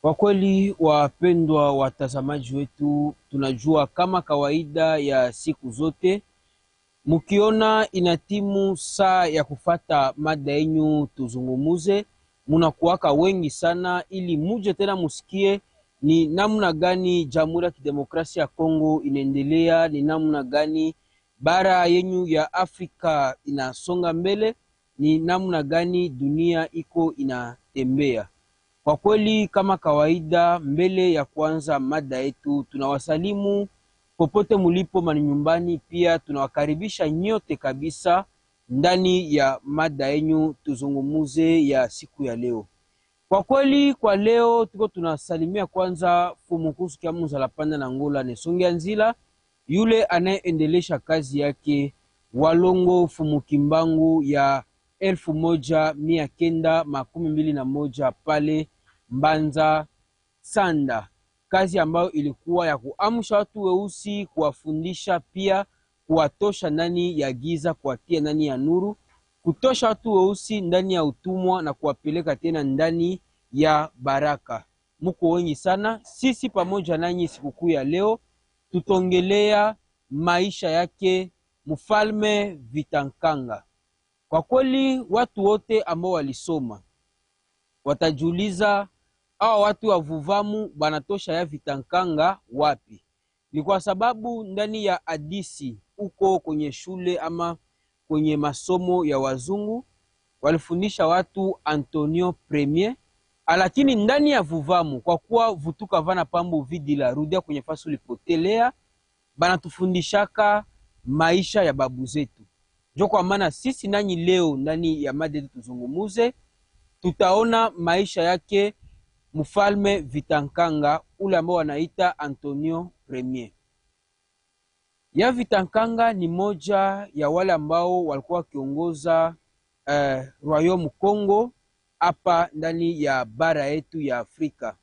Kwa kweli wapendwa watazamaji wetu, tunajua kama kawaida ya siku zote, mukiona inatimu saa ya kufata mada yenyu tuzungumuze, munakuwaka wengi sana ili muje tena musikie ni namna gani Jamhuri ya Kidemokrasia ya Kongo inaendelea, ni namna gani bara yenyu ya Afrika inasonga mbele, ni namna gani dunia iko inatembea. Kwa kweli kama kawaida, mbele ya kuanza mada yetu, tunawasalimu popote mulipo manyumbani, pia tunawakaribisha nyote kabisa ndani ya mada yenyu tuzungumuze ya siku ya leo. Kwa kweli kwa leo tuko tunasalimia kwanza Fumukusu Kyamunzala Panda na Ngola Nesongia Nzila, yule anayeendelesha kazi yake Walongo Fumukimbangu ya 1921 pale Mbanza Sanda, kazi ambayo ilikuwa ya kuamsha watu weusi, kuwafundisha, pia kuwatosha ndani ya giza, kuwatia ndani ya nuru, kutosha watu weusi ndani ya utumwa na kuwapeleka tena ndani ya baraka. Muko wengi sana. Sisi pamoja nanyi sikukuu ya leo tutongelea maisha yake Mfalme Vitankanga. Kwa kweli watu wote ambao walisoma watajiuliza, hawa watu wa Vuvamu banatosha ya Vitankanga wapi? Ni kwa sababu ndani ya hadisi uko kwenye shule ama kwenye masomo ya wazungu walifundisha watu Antonio Premier, lakini ndani ya Vuvamu, kwa kuwa vutuka vana pambo vidila rudia kwenye fasu lipotelea, banatufundishaka maisha ya babu zetu. Njo kwa maana sisi nanyi leo ndani ya mada tuzungumuze, tutaona maisha yake Mfalme Vitankanga, ule ambao wanaita Antonio Premier. Ya Vitankanga ni moja ya wale ambao walikuwa wakiongoza Royaume Congo hapa ndani ya bara yetu ya Afrika.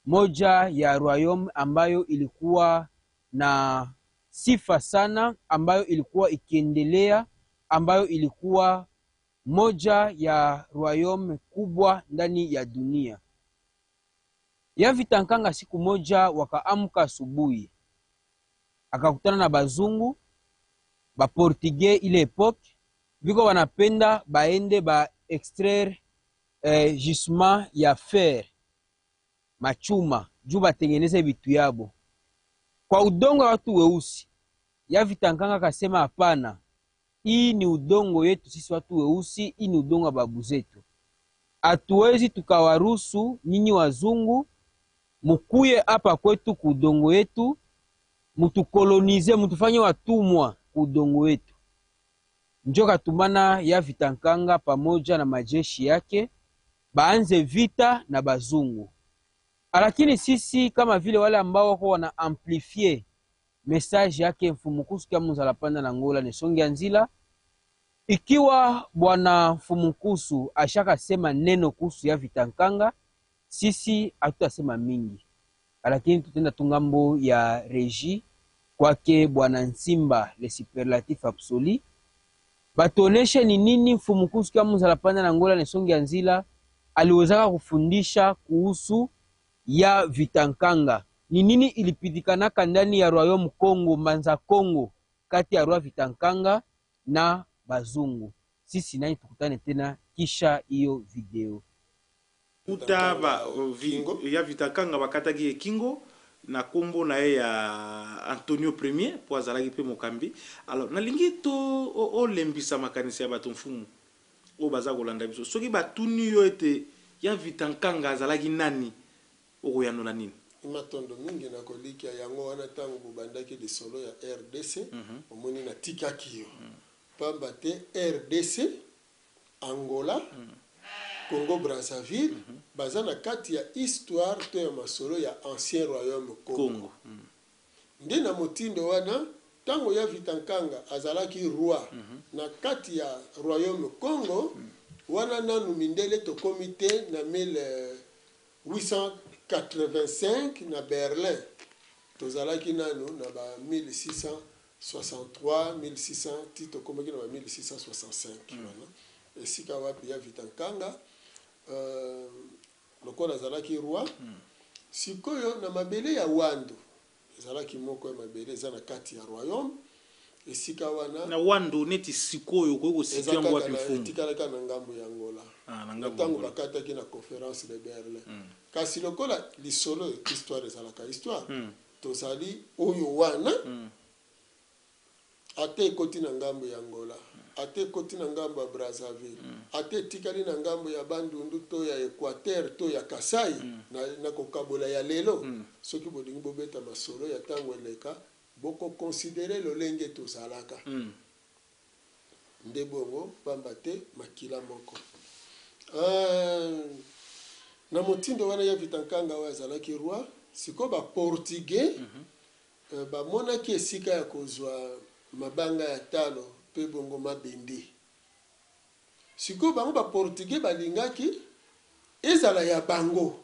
Moja ya Royaume ambayo ilikuwa na sifa sana, ambayo ilikuwa ikiendelea, ambayo ilikuwa moja ya Royaume kubwa ndani ya dunia. Ya Vitankanga siku moja wakaamka asubuhi, akakutana na bazungu, ba Portugais ile epoque, biko wanapenda baende ba extraire gisement ya fer, machuma, juu batengeneze vitu yabo kwa udongo wa watu weusi. Ya Vitankanga kasema hapana, hii ni udongo yetu sisi watu weusi, hii ni udongo wa babu zetu. Hatuwezi tukawaruhusu nyinyi wazungu mukuye hapa kwetu ku udongo yetu, mutukolonize, mutufanye watumwa ku udongo wetu. Njo katumana ya Vitankanga pamoja na majeshi yake baanze vita na bazungu. Lakini sisi kama vile wale ambao wako wana amplifie message yake Mfumukusu Kyamunzala Panda na Ngola Nesongia Nzila, ikiwa bwana Mfumukusu ashaka sema neno kuhusu ya Vitankanga, sisi hatutasema mingi, lakini tutenda tungambo ya reji kwake bwana Nsimba le superlatif absolu, batoneshe ni nini Mfumukusu Kyamunzala Panda na Ngola Nesongia Nzila aliwezaka kufundisha kuhusu ya Vitankanga. Ni nini ilipitikanaka ndani ya Royaume Congo, Mbanza Congo, kati ya Roi Vitankanga na bazungu. Sisi nani tukutane tena kisha hiyo video. Utaba ya Vitankanga bakataki Kingo na kombo na ya Antonio Premier po azalaki pe mokambi. Alors nalingi to o lembisa makanisi ya bato mfumu o baza kolanda biso. Soki batuni yo ete ya Vitankanga azalaki nani o yano na nini? Matondo mingi na koliki ya yango wana tango bubandaki de solo ya RDC omoni na tikaki yo pamba te RDC, Angola, Congo Brazzaville baza na kati ya histoire to ya masolo ya ancien royaume Congo. Nde na motindo wana tango ya Vitankanga azalaki roi na kati ya royaume Congo, wana nanu mindele to komite na 1885 na Berlin, tozalaki nanu na ba 1663 1600 tito komaki na ba 1665 wana esika wapi ya Vitankanga lokola azalaki roi sikoyo na mabele ya wando ezalaki moko ya mabele eza na kati ya royaume esika wana na wando neti sikoyo ko sikoyo yango wapi mfumu etikalaka na ngambo ya Angola ntango bakataki na conférence de Berlin kasi lokola lisolo histoire ezalaka histoire tozali oyo wana ate ekoti na ngambo ya Angola ate ekoti na ngambo ya Brazzaville ate etikali na ngambo ya Bandundu to ya Equateur to ya Kasai na kokabola ya lelo soki bolingi bobeta masolo ya ntango eleka boko considérer lolenge tozalaka nde bongo pamba te makila moko na motindo wana ya Vitankanga oyo azalaki roi siko baportugais bamonaki esika ya kozwa mabanga ya talo pe bongo mabende siko bango baportugais balingaki ezala ya bango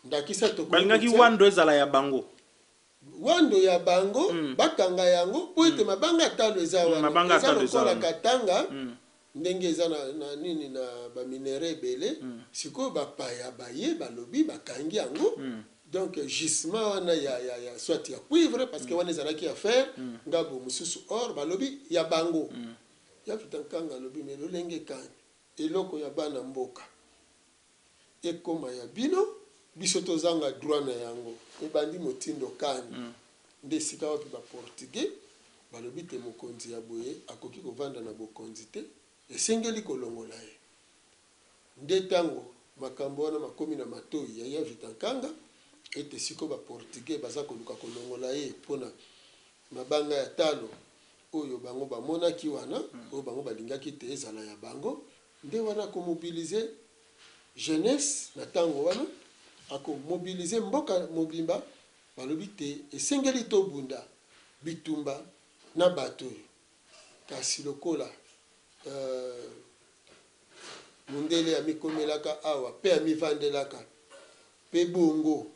ndakisa to balingaki wando ezala ya bango wando ya bango bakanga yango po ete mabanga ya talo eza wana eza lokola katanga ndenge eza na nini na baminere ebele sikoyo bapaya baye balobi bakangi yango donc gisement wana ya soit ya cuivre parce que wana ezalaki ya fer ngabo mosusu or balobi ya bango ya Vitankanga alobi me lolenge kani eloko ya bana mboka ekoma ya bino biso tozanga droit na yango ebandi motindo kani nde esika wapi baportugais balobi te mokonzi ya boye akoki kovanda na bokonzi te esengeli kolongola ye nde ntango makambo wana makomi na matoi ya Vitankanga ete siko baportugais baza koluka kolongola ye mpona mabanga ya talo oyo bango bamonaki wana oyo bango balingaki te ezala ya bango nde wana akomobilize jeunesse na ntango wana akomobilize mboka mobimba balobi te esengeli tobunda bitumba na bato oyo kasi lokola mundele amikomelaka awa pe amivandelaka pe bongo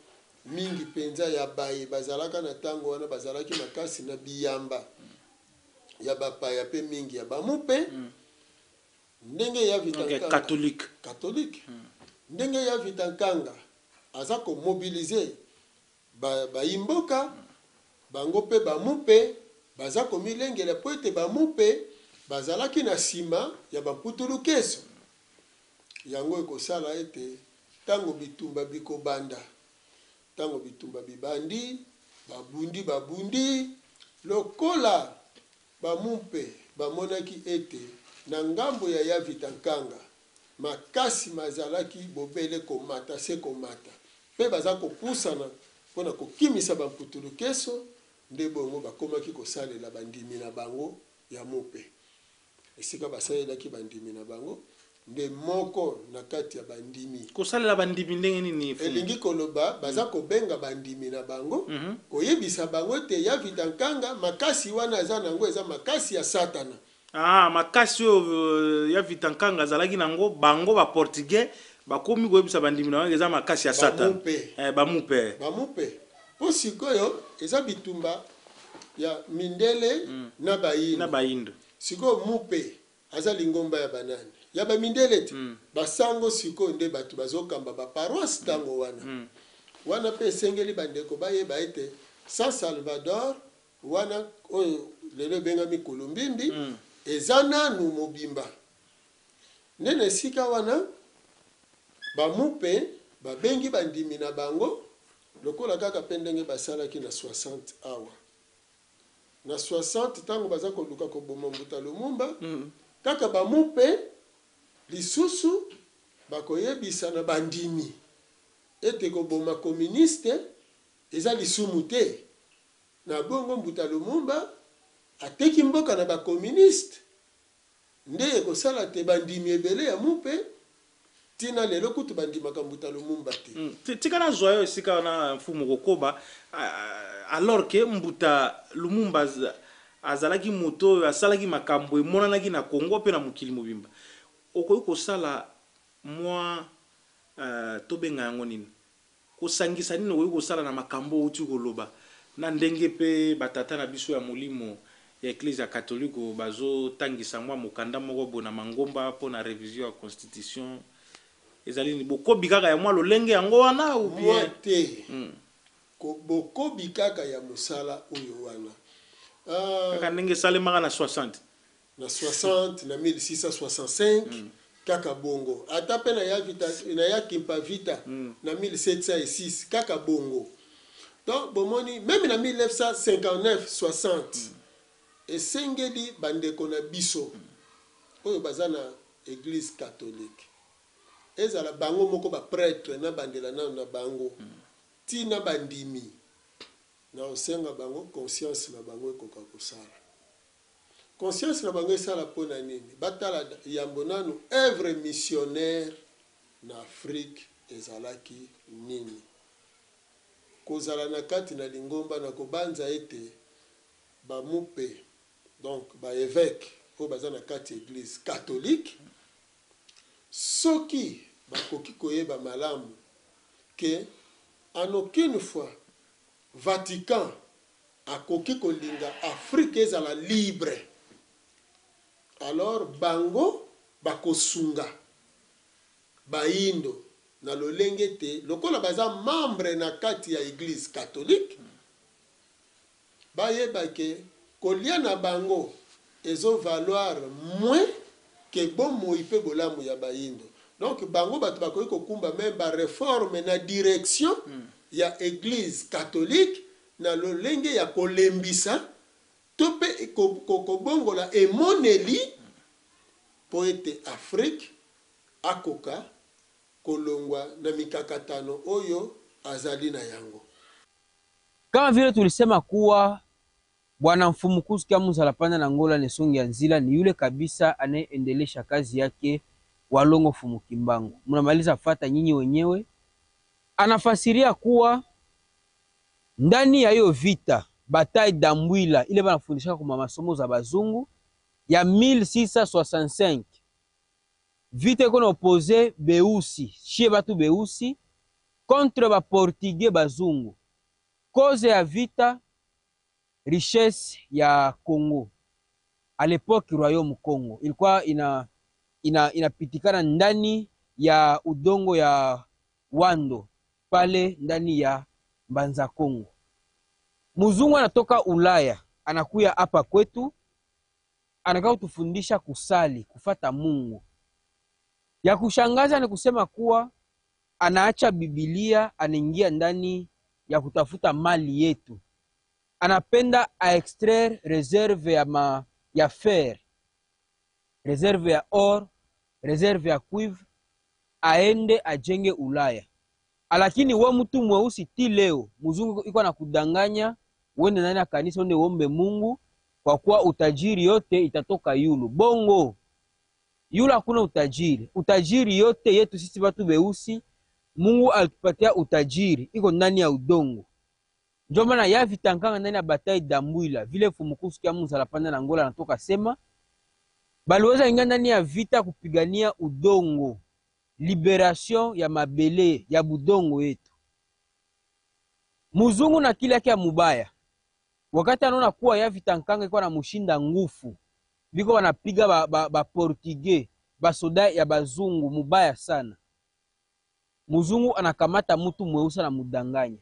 mingi penza ya baye bazalaka na ntango wana bazalaki makasi na biyamba ya bapaya pe mingi ya bamupe ndenge ya Vitankanga catholique ndenge ya Vitankanga aza komobilize bayimboka bango pe bamupe baza komilengela po ete bamupe bazalaki na nsima ya bamputulukeso yango ekosala ete ntango bitumba bikobanda ntango bitumba bibandi babundi lokola bamupe bamonaki ete na ngambo ya Vitankanga makasi mazalaki bobele komata se komata pe baza kopusana mpona kokimisa bamputulukeso nde bongo bakomaki kosalela bandimi na bango ya mupe esika basalelaki bandimi na bango nde moko na kati ya bandimi kosalela bandimi ndenge nini elingi koloba baza kobenga bandimi na bango koyebisa bango te ya Vitankanga makasi wana eza nango eza makasi ya satana makasi oyo ya Vitankanga azalaki nango bango baportugais bakomi koyebisa bandimi na bango eza makasi ya satana bamupe po sikoyo eza bitumba ya mindele na bayindo sikoyo mupe aza lingomba ya banani ya bamindele te basango sikoyo nde bato bazokamba baparoise ntango wana pe esengeli bandeko bayeba ete San Salvador wana oyo lelo ebengami Kulumbimbi eza nanu mobimba nde na esika wana bamupe babengi bandimi na bango lokola kaka pe ndenge basalaki na 60 awa na 60 ntango baza koluka koboma Mbuta Lumumba kaka bamupe lisusu bakoyebisa na bandimi ete koboma communiste eza lisumu te na bongo Mbuta Lumumba ateki mboka na bakomuniste nde ekosala te bandimi ebele ya mupe tina lelo kutu bandimaka Mbuta Lumumba te tika na zwa yo esika wana mfumu kokoba alors que Mbuta Lumumba azalaki moto asalaki makambo emonanaki na Congo pe na mokili mobimba okoki kosala mwa tobenga yango nini kosangisa nini okoki kosala na makambo outi koloba na ndenge pe batata na biso ya molimo ya Eglise catholique bazotangisa mwa mokanda moko bona mangomba mpona révision ya constitution ezali ni bokobi kaka ya mwa lolenge yango wana ou bien moi te bokobi kaka ya mosala oyo wana kaka ndenge esalemaka na 60 na 60 na 1665 kaka bongo ata pe na ya kimpa vita na 1706 kaka bongo. Donc bomoni même na 1959 60 esengeli bandeko na biso oyo baza na église catholique ezala bango moko ba prêtre na bandela na bango tina bandimi na osenga bango conscience na bango ekoka kosala conscience na bango esala mpona nini batala yambo nanu œuvre missionnaire na Afrique ezalaki nini kozala na kati na lingomba na kobanza ete bamupe donc ba évêque oyo baza na kati église catholique soki bakoki koyeba malamu ke en aucune fois Vatican akoki kolinga Afrique ezala libre alors bango bakosunga baindo na lolenge te lokola baza membre na kati ya église catholique bayeba ke kolia na bango ezo valoir moins que bomoi pe bolamu ya baindo. Donc bango bato bakoki kokumba même ba réforme na direction ya église catholique na lolenge ya kolembisa to pe kobongola emoneli po ete Afrique akoka kolongwa na mikakatano oyo azali na yango. Kama vile tulisema kuwa Bwana Mfumukuzi Kyamunzala Panda na Ngola Nesongi ya Nzila ni yule kabisa anayeendelesha kazi yake Walongo Fumukimbangu. Mnamaliza fata nyinyi wenyewe. Anafasiria kuwa ndani ya hiyo vita bataille d'Ambwila ile banafundisha kwa masomo za bazungu ya 1665 vita iko na opposé beusi shie batu beusi contre ba portugais bazungu. Cause ya vita richesse ya Congo à l'époque royaume Congo ilikuwa inapitikana ndani ya udongo ya Wando pale ndani ya Mbanza Congo. Muzungu anatoka Ulaya anakuya hapa kwetu anakaa kutufundisha kusali kufata Mungu. Ya kushangaza ni kusema kuwa anaacha Biblia anaingia ndani ya kutafuta mali yetu. Anapenda a extraire réserve ya fer, réserve ya or, réserve ya cuivre, aende ajenge Ulaya. Lakini we mtu mweusi ti leo mzungu iko na kudanganya uende ndani ya kanisa uende uombe Mungu kwa kuwa utajiri yote itatoka yulu. Bongo yulu hakuna utajiri. Utajiri yote yetu sisi watu beusi Mungu alitupatia utajiri iko ndani ya udongo. Ndio maana ya vitankanga ndani ya bataille d'Ambwila vile Mfumukuzi Kyamunzala Panda na Ngola anatoka sema baliweza ingia ndani ya vita kupigania udongo, liberation ya mabele ya budongo yetu. Muzungu na kile yake ya mubaya wakati anaona kuwa ya vitankanga iko na mushinda ngufu biko wanapiga ba portugais ba soda ya bazungu mubaya sana. Muzungu anakamata mtu mweusi na mudanganya.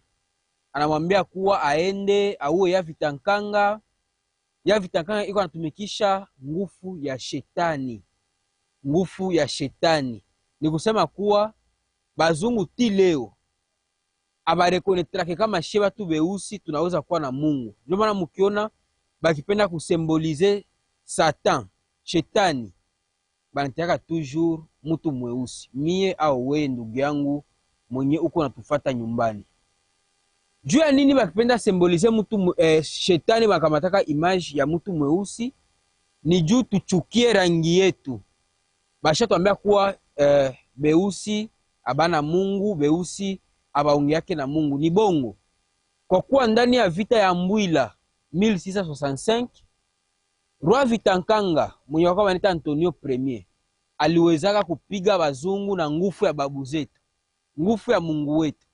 Anamwambia kuwa aende auwe ya vitankanga. Ya vitankanga iko anatumikisha nguvu ya shetani. Nguvu ya shetani. Ni kusema kuwa bazungu ti leo abarekonetrake kama sheba tu beusi tunaweza kuwa na Mungu. Ndio maana mkiona bakipenda kusymboliser Satan, shetani, banataka toujours mtu mweusi. Mie au wewe ndugu yangu mwenye uko natufata nyumbani. Juu ya nini bakipenda symboliser mtu shetani bakamataka image ya mtu mweusi? Ni juu tuchukie rangi yetu. Basha tuambia kuwa beusi abana Mungu, beusi abaongeake na Mungu. Ni bongo. Kwa kuwa ndani ya vita ya Ambwila 1665 Roi Vitankanga mwenye wakawa wanita Antonio Premier aliwezaka kupiga bazungu na nguvu ya babu zetu, nguvu ya Mungu wetu.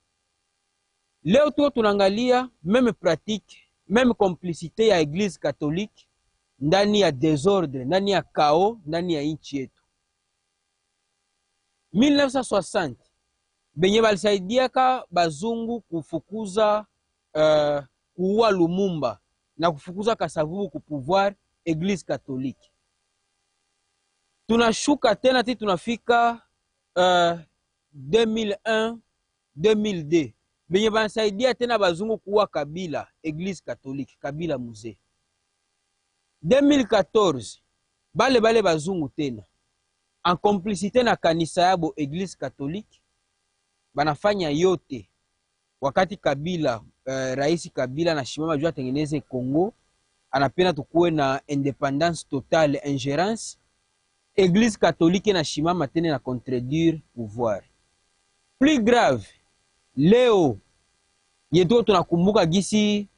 Leo tuo tunaangalia meme pratique, meme complicité ya Église catholique ndani ya désordre, ndani ya chaos, ndani ya nchi yetu. 1960 benye balisaidiaka bazungu kufukuza kuua Lumumba na kufukuza Kasavubu ku pouvoir Église catholique. Tunashuka tena ti tunafika 2001 2002 benye bansaidia tena bazungu kuua Kabila Église catholique, Kabila musée. 2014 bale bazungu tena en complicité na kanisa yabo Église catholique banafanya yote wakati Kabila Rais Kabila na shimama jua tengeneze Congo, anapenda tukuwe na independance totale, ingérence. Église catholique na shimama tena na contredire pouvoir. Plus grave, leo yeto tunakumbuka gisi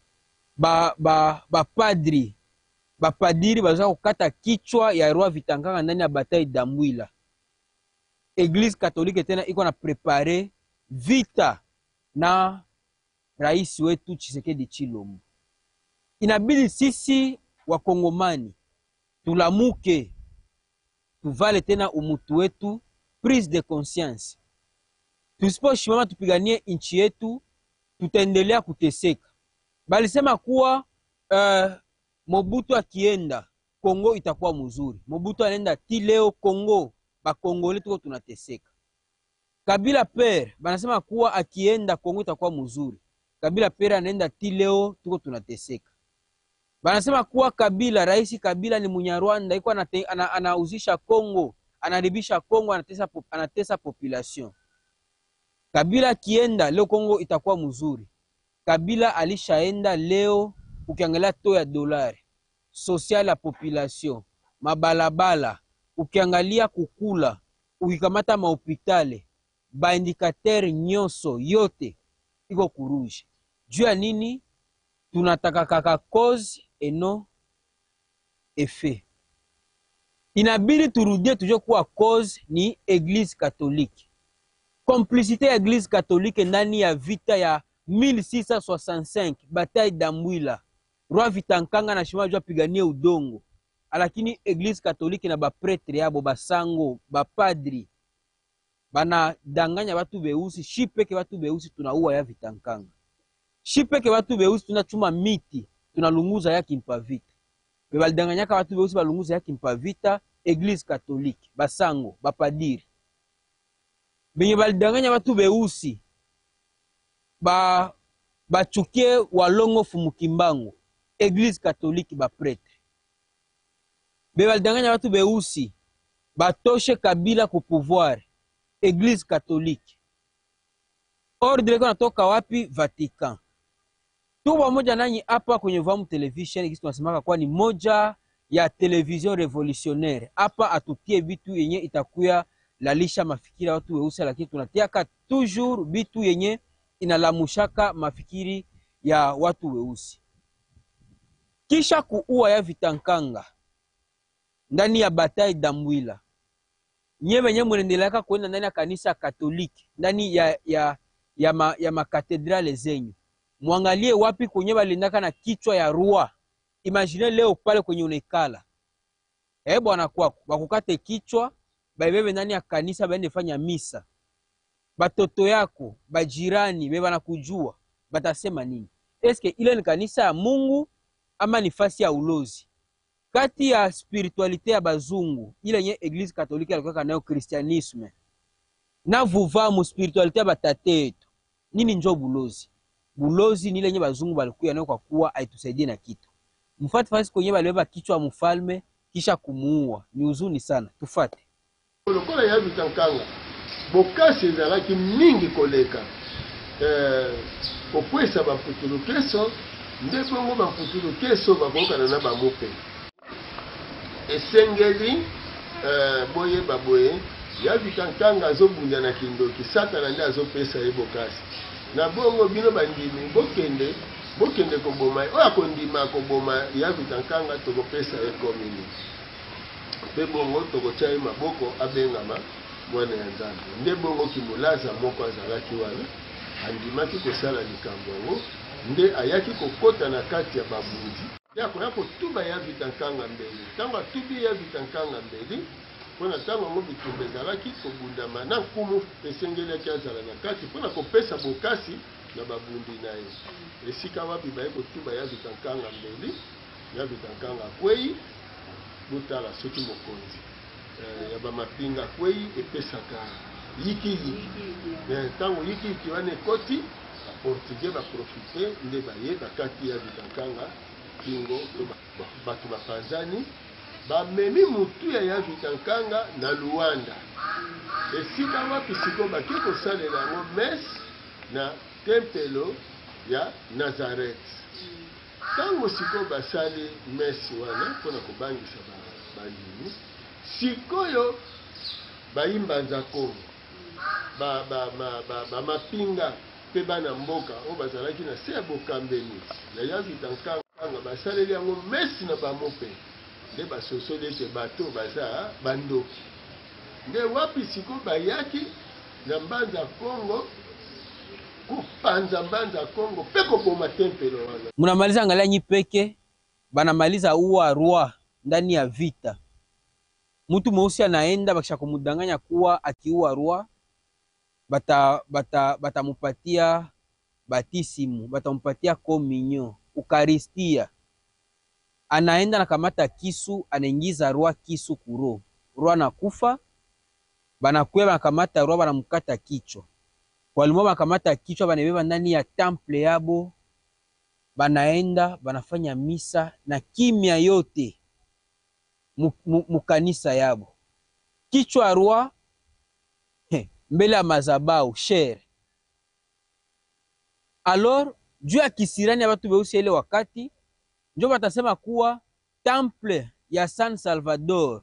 bapadiri baza kukata kichwa ya Roi Vitanganga ndani ya bataille d'Amwila. Église catholique tena iko na prepare vita na rais wetu Tshisekedi Tshilombo. Inabidi sisi wakongomani tulamuke, tuvale tena umutu wetu, prise de conscience. Tusiposhimama tupiganie nchi yetu, tutaendelea kuteseka. Balisema kuwa Mobutu akienda Kongo itakuwa mzuri. Mobutu anaenda ti leo Kongo, ba Kongole tuko tunateseka. Kabila père banasema kuwa akienda Kongo itakuwa mzuri. Kabila père anaenda ti leo tuko tunateseka. Banasema kuwa Kabila, Rais Kabila ni Munyarwanda, iko anauzisha Kongo, anaribisha Kongo, anatesa population. Kabila akienda leo Kongo itakuwa mzuri. Kabila alishaenda leo, ukiangalia to ya dolari, social la population, mabalabala, ukiangalia kukula, ukikamata mahopitale, ba indicateur nyonso yote iko kuruji. Juu ya nini? Tunataka kaka cause et non effet. Inabidi turudie tujue kuwa cause ni Église catholique. Complicité ya Église catholique ndani ya vita ya 1665, bataille d'Amwila. Roi Vitankanga na shima jua piganie udongo. Lakini Église catholique na ba prêtre yabo, basango, ba padri bana danganya watu beusi, shipeke watu beusi tunaua ya Vitankanga. Shipeke watu beusi tunachuma miti, tunalunguza ya kimpavita. Bebalidanganyaka watu beusi balunguza ya kimpavita, Église catholique, basango, bapadiri. Benye balidanganya watu beusi bachukie walongo fumukimbango, Église catholique, ba prêtre. Bebalidanganya watu beusi batoshe Kabila ku pouvoir, Église catholique. Ordre kwa natoka wapi? Vatican. Tuwa moja nanyi hapa kwenye Vamu Television, kisi tunasemaka kwa ni moja ya television revolutionnaire. Hapa atutie vitu yenye itakuya lalisha mafikiri ya watu weusi, lakini tunatiaka toujours vitu yenye inalamushaka mafikiri ya watu weusi. Kisha kuua ya Vitankanga ndani ya bataille d'Amwila, nyewe nye mwenendeleka kuenda ndani ya kanisa Katoliki, ndani ya makatedrale zenyu. Mwangalie wapi kwenye balindaka na kichwa ya rua. Imagine leo pale kwenye unaikala, bwana kwako bakukate kichwa, baibebe ndani ya kanisa, baende fanya misa. Batoto yako, bajirani, beba na kujua, batasema nini? Eske ile ni kanisa ya Mungu ama ni fasi ya ulozi? Kati ya spiritualite ya bazungu, ile nye Église catholique alikuwa nayo Christianisme, na vuvamu spiritualite ya batate yetu, nini njo bulozi? Bulozi ni ile nye bazungu balikuya nayo kwa kuwa haitusaidie na kitu. Mfati fasi kwenye balibeba kichwa mfalme kisha kumuua. Ni huzuni sana. Tufate. Lokola ya Vitankanga bokasi ezalaki mingi koleka okwesa baputulu keso, nde bongo baputulu keso bakokana na bamupe. Esengeli boye baboye ya Vitankanga azobunda na kindoki, Satana nde azopesa ye bokasi. Na bongo bino bandimi bokende koboma oya kondima koboma ya Vitankanga, tokopesa ye komini. Pe bongo tokotya ye maboko abengama mwana ya Nzambe. Nde bongo Kimulaza moko azalaki wana andimaki kosala likambo yango, nde ayaki kokota na kati ya babundi ya koya kotuba ya Vitankanga mbeli. Ntango atubi ya Vitankanga mbeli, mpona ntango yango bitumba ezalaki kobundama na nkumu esengelaki azala na kati mpona kopesa bokasi na babundi na ye. Esika wapi baye kotuba ya Vitankanga mbeli ya Vitankanga akwei botala soki mokonzi ya bamapinga akwei epesaka yikiyiki ntango yikiyiki wana ekoti baportugais baprofite nde baye bakati ya Vitankanga kingo bato bapanzani bamemi mutuya ya Vitankanga na Luanda. Esika wapi siko bake kosalela yango messe na tempelo ya Nazareth. Tango siko basali messe wana mpona kobangisa bandimi, sikoyo bayimba nzakongo bamapinga mpe bana mboka oyo bazalaki na se ya bokambeni na ya Vitankanga basaleli yango messe na bamope nde basosoli ete bato baza bandoki. Nde wapi siko bayaki na mbanza Kongo kupanza mbanza Kongo pe koboma tempelo wana. Munamaliza angalia nyi peke banamaliza uwa roi ndani ya vita. Mtu mweusi anaenda bakisha kumudanganya kuwa akiua roi batamupatia batisimu, batamupatia communion, ukaristia. Anaenda na kamata kisu, anaingiza roi kisu kuro. Roi anakufa, banakuya banakamata roi banamukata kichwa. Walimo banakamata kichwa banabeba ndani ya temple yabo, banaenda banafanya misa na kimya yote mukanisa yabo. Kichwa roi mbele ya mazabau shere. Alors juu ya kisirani ya watu beusi ile wakati njo batasema kuwa temple ya San Salvador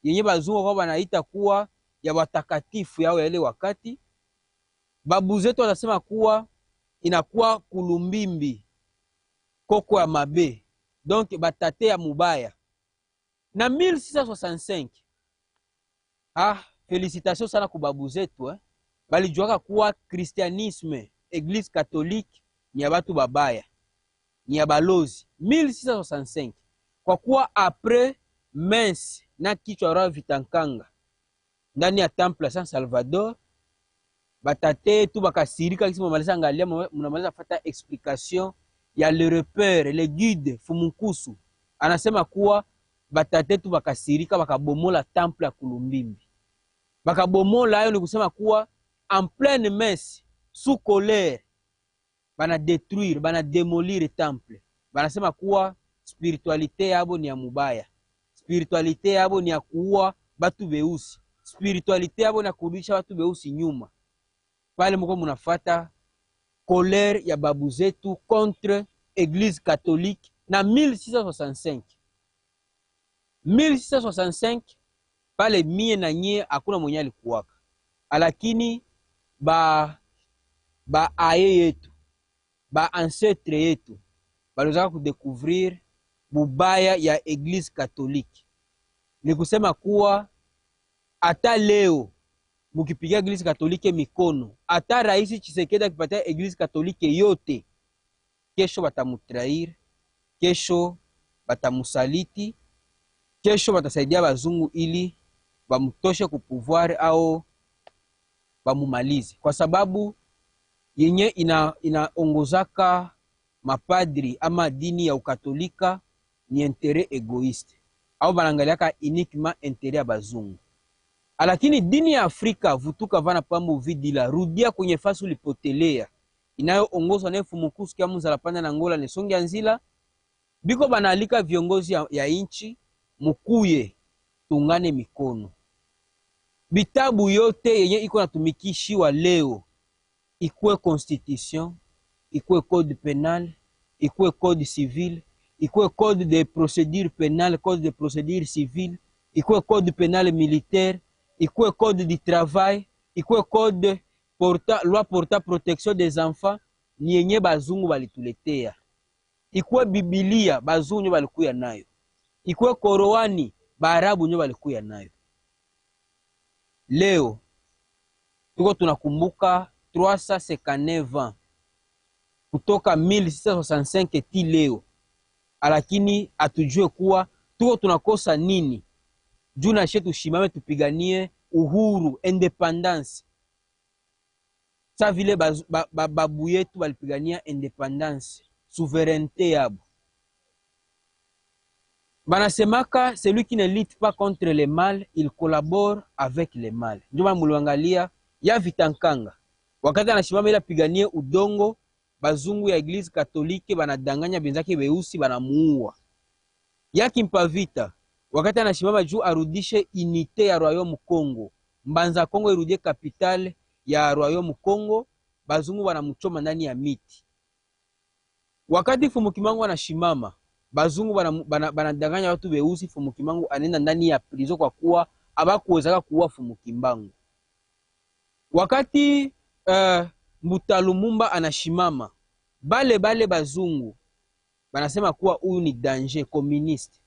yenye bazungu kwa banaita kuwa ya watakatifu yao ya ile wakati, babu zetu watasema kuwa inakuwa kulumbimbi koko ya mabe, donc batate ya mubaya. Na 1665 félicitations sana kubabu zetu balijuaka kuwa christianisme, église catholique ni ya batu babaya, ni ya balozi. 1665 kwa kuwa après messe na kichwa roi Vitankanga ndani ya temple ya San Salvador, batate tu bakasirika kisi mumaliza angalia munamaliza fata explication ya le repère, le guide Fumukusu. Anasema kuwa batate tu bakasirika bakabomola temple ya Kulumbimbi. Bakabomola ayo ni kusema kuwa en pleine messe sous colère bana détruire, bana démolir temple. Banasema kuwa spiritualité yabo ni ya mubaya. Spiritualité yabo ni ya kuua batu beusi. Spiritualité yabo ni ya kurudisha batu beusi nyuma. Pale mko munafata colère ya babu zetu contre église catholique na 1665. 1665 pale mie na nye hakuna mwenye alikuwaka. Lakini ba aye yetu, ba ancêtre yetu balozaka kudécouvrir bubaya ya église catholique. Ni kusema kuwa ata leo mukipiga église catholique mikono, ata Rais Tshisekedi akipatia église catholique yote, kesho batamutrair, kesho batamusaliti, kesho batasaidia bazungu ili bamutoshe ku pouvoir au bamumalize. Kwa sababu yenye inaongozaka mapadri ama dini ya ukatolika ni intérêt égoïste, au banangaliaka uniquement intérêt ya bazungu. Lakini dini ya Afrika vutuka vana pambo vidila rudia kwenye fasi ulipotelea inayoongozwa na Fumukusu kia Muzala panda na Ngola Nesongi ya Nzila, biko banaalika viongozi ya inchi mukuye tungane mikono. Bitabu yote yenye iko natumikishiwa leo, ikuwe constitution, ikuwe code penal, ikuwe code civil, ikuwe code de procédure pénale, code de procédure civile, ikuwe code pénal militaire, ikuwe code du travail, ikuwe code loi porta protection des enfants, ni yenye bazungu balituletea. Ikuwe Biblia, bazungu nyo balikuya nayo. Ikuwe Korowani, Baarabu nyo balikuya nayo. Leo tuko tunakumbuka 359 ans kutoka 1665 ti leo, lakini atujue kuwa tuko tunakosa nini juu na shetu shimame tupiganie uhuru, independence. Sa vile babu yetu walipigania independence, souveraineté yabo. Banasemaka celui qui ne lutte pas contre le mal, il collabore avec le mal. Njoma muluangalia ya Vitankanga. Wakati anashimama ila piganie udongo, bazungu ya Eglise Katolike banadanganya benzake beusi banamuua. Yaki Mpavita, wakati anashimama juu arudishe unité ya Royaume Congo, Mbanza Congo irudie kapitale ya Royaume Congo, bazungu banamuchoma ndani ya miti. Wakati Fumukimangu anashimama, bazungu banadanganya watu beusi Fumukimangu anenda ndani ya prison kwa kuwa abakuwezaka kuua Fumukimbangu. Wakati Mbuta Lumumba anashimama, bale bazungu banasema kuwa huyu ni danger communiste.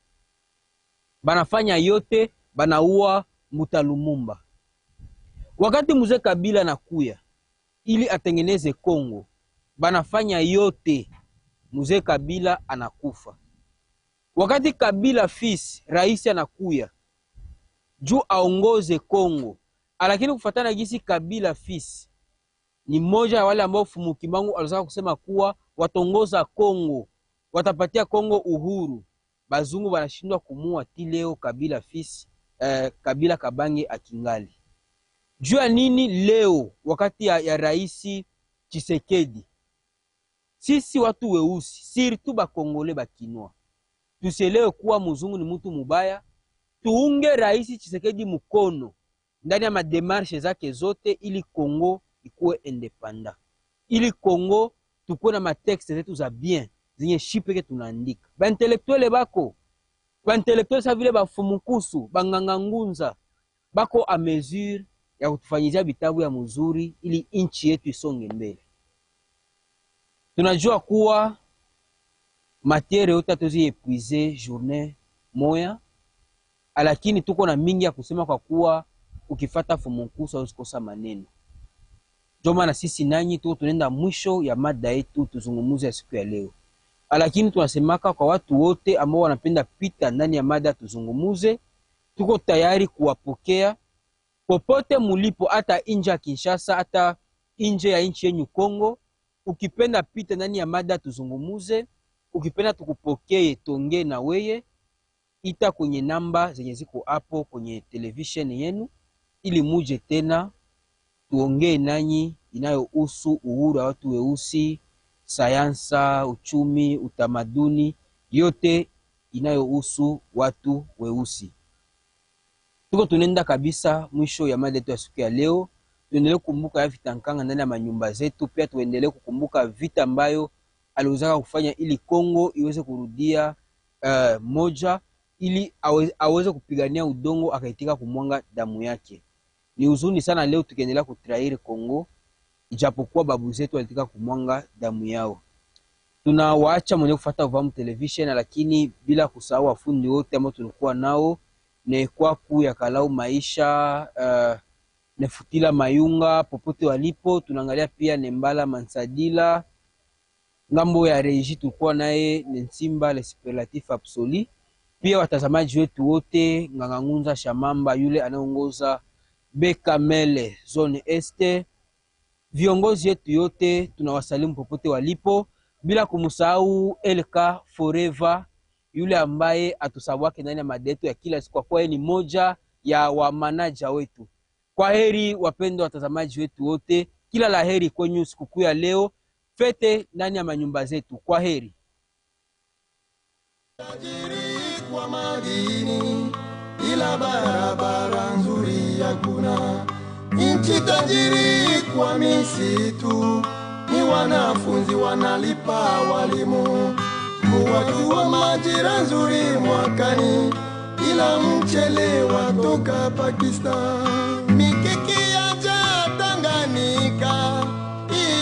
Banafanya yote banaua Mbuta Lumumba. Wakati Mzee Kabila nakuya ili atengeneze Kongo, banafanya yote Mzee Kabila anakufa. Wakati Kabila fils rais anakuya juu aongoze Kongo, lakini kufatana gisi Kabila fils ni mmoja ya wale ambao Fumukimangu alizaka kusema kuwa watongoza Kongo, watapatia Kongo uhuru, bazungu banashindwa kumua ti leo Kabila fils Kabila Kabange akingali. Jua nini leo wakati ya raisi Tshisekedi, sisi watu weusi surtout ba Kongole bakinwa tuselewe kuwa muzungu ni mtu mubaya, tuunge raisi Tshisekedi mkono ndani ya mademarshe zake zote ili Kongo ikuwe independant, ili Kongo tukuwe na matexte zetu za bien zenye shipeke tunaandika. Ba intellectuele bako, ba intellectuele sa vile ba Fumukusu, Bangangangunza bako a mesure ya kutufanyizia vitabu ya mzuri ili inchi yetu isonge mbele. Tunajua kuwa matiere yote tuzi epuize journée moya, lakini tuko na mingi ya kusema kwa kuwa ukifata Fumukusu usikosa maneno. Joma na sisi nanyi tuko tunaenda mwisho ya mada yetu tuzungumuze ya siku ya leo. Lakini tunasemaka kwa watu wote ambao wanapenda pita ndani ya mada tuzungumuze, tuko tayari kuwapokea popote mulipo, hata nje ya Kinshasa, hata nje ya nchi yenu Kongo. Ukipenda pita ndani ya mada tuzungumuze, ukipenda tukupokee tuongee na weye, ita kwenye namba zenye ziko hapo kwenye television yenu ili muje tena tuongee nanyi inayohusu uhuru wa watu weusi, sayansa, uchumi, utamaduni, yote inayohusu watu weusi. Tuko tunenda kabisa mwisho ya mada yetu ya siku ya leo. Tuendelee kukumbuka ya Vitankanga ndani ya manyumba zetu, pia tuendelee kukumbuka vita ambayo aliweza kufanya ili Kongo iweze kurudia moja, ili aweze kupigania udongo akaitika kumwanga damu yake. Ni huzuni sana leo tukiendelea kutrairi Kongo, ijapokuwa babu zetu walitika kumwanga damu yao. Tunawaacha mwenye kufuata Ufahamu Television, lakini bila kusahau wafundi wote ambao tulikuwa nao, Nekwaku ya Kalau Maisha, Nefutila Mayunga popote walipo. Tunaangalia pia Nembala Mansadila, ngambo ya Reji tulikuwa naye Nsimba le superlatif absolu. Pia watazamaji wetu wote, Ngangangunza Shamamba yule anaongoza Bekamele zone este, viongozi yetu yote tunawasalimu popote walipo, bila kumsahau LK Forever yule ambaye atusabwake ndani ya madeto ya kila siku, kwa ni moja ya wa manager wetu. Kwa heri wapendwa watazamaji wetu wote, kila la heri kwenye sikukuu ya leo, fete ndani ya manyumba zetu. Kwa heri. Tajiri kwa madini ila barabara nzuri hakuna. Nchi tajiri kwa misitu, ni wanafunzi wanalipa walimu. Muwajua majira nzuri mwakani, ila mchele watoka Pakistan. Mikiki yaja Tanganyika,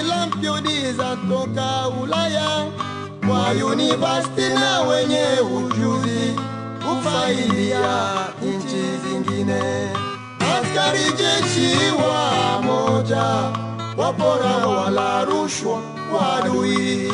ila mpyodi za toka Ulaya. Kwa university na wenye ujuzi ufaidia nchi zingine. Askari jeshi wa moja, wapora wala rushwa kwa adui.